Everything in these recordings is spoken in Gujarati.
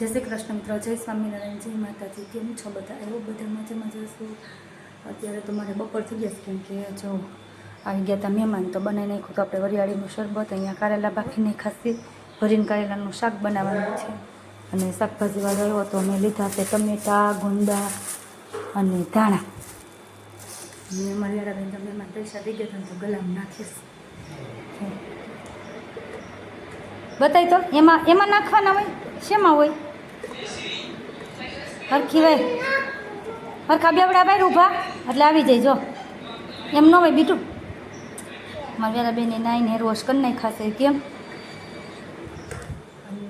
જય શ્રી કૃષ્ણ મિત્રો, જય સ્વામિનારાયણ, જય માતાજી. કેમ છો બધા? એવો બધા મજામાં જશું. અત્યારે તો મારે બપોર થઈ ગયા છે, કેમ કે જો આવી ગયા હતા મહેમાન, તો બનાવી નાખ્યું તો આપણે વરિયાળીનું શરબત. અહીંયા કારેલા બાફીને ખાસી ભરીને કારેલાનું શાક બનાવવાનું છે. અને શાકભાજીવાળો આવ્યો તો અમે લીધા છે ટમેટાં, ગુંદા અને ધાણા. અને મરિયાળાબેન તો મહેમાન પૈસા દઈ ગયા તો ગલામ નાખીશ. બતાવી તો એમાં નાખવાના હોય, શેમાં હોય? હરખી ભાઈ હરખા બેવડા ભાઈ ઊભા એટલે આવી જાય. જો એમ ન હોય બીટું. મારા વેલા બેને નાઈને હેર વોશ કરી નાખાશે. કેમ? અને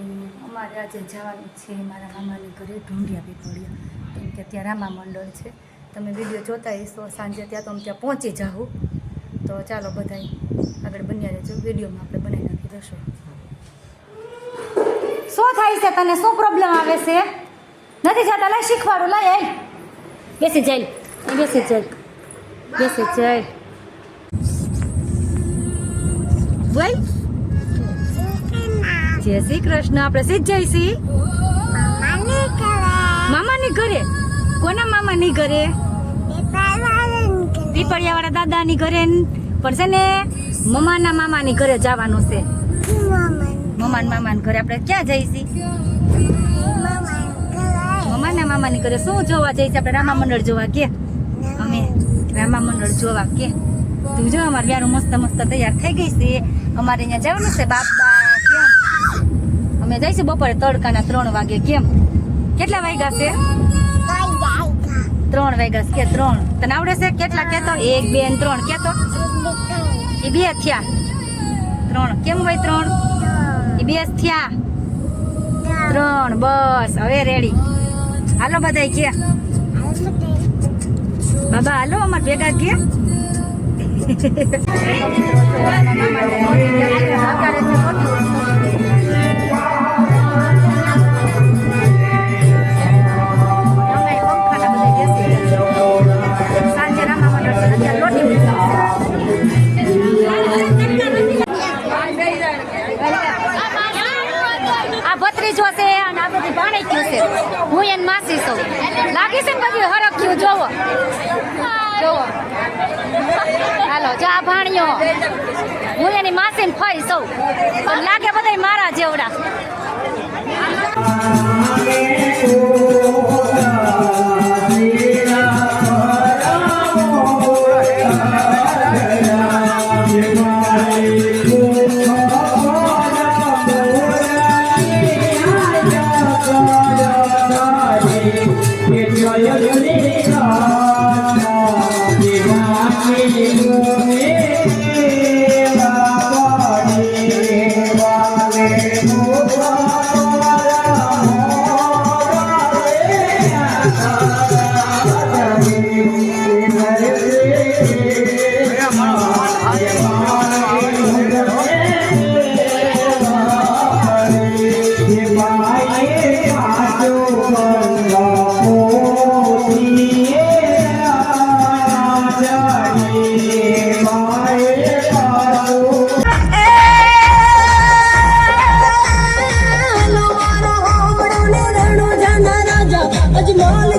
અમારે આજે જવાનું છે મારા મામાની ઘરે ઢૂંઢિયા પીપળિયા, કેમ કે ત્યાં રામા મંડળ છે. તમે વિડીયો જોતા હશો સાંજે, ત્યાં તો અમે ત્યાં પહોંચી જાઉં. તો ચાલો બધા આગળ બન્યા રહેજો, વિડીયોમાં આપણે બનાવી નાખી દઈશું. શું થાય છે તને? શું પ્રોબ્લેમ આવે છે? નથી જતા? લાય શીખવાડું. લાય આય બેસી જાય, બેસી જાય, બેસી જાય. બોલ જય શ્રી કૃષ્ણ. આપણે સીધ જઈશી મામાની ઘરે. કોના મામાની ઘરે? પીપળિયાવાળા દાદાની ઘરે. પણ છે ને મમ્માના મામાની ઘરે જવાનું છે. મામાના ઘરે આપણે ક્યાં જઈશી? મમ્માના મામાની ઘરે. શું જોવા જઈશે આપણે? રામા મંડળ જોવા. કે અમે રામા મંડળ જોવા. કે તું જો અમારે વ્યારું મસ્ત મસ્ત તૈયાર થઈ ગઈ છે. અમારે અહીંયા જવાનું છે બાપા. કેમ? અમે જઈશું બપોરે તડકાના 3 વાગે. કેમ? કેટલા વાગ્યા છે? 3 વાગ્યા છે. કે 3 તને આવડે છે? કેટલા કેતો? 1 2 અને 3 કેતો? એ 2 થયા. 3 કેમ હોય? 3 એ 2 થયા. 3 બસ. હવે રેડી. હાલો બધા. કે બાબા હાલો અમાર ભેગા. કે સાંજે રામા મંડળ લોટી આ ભત્રીજો છે અને આ બધી ભાણી ગયું છે. હું એને માસી છું. લાગી છે ને બધી હરખ્યું. જોવો જોવો. હાલો જો આ ભાણીઓ. હું એની માસી ને ફઈ છું. પણ લાગે બધા મારા જેવડા. અજમલ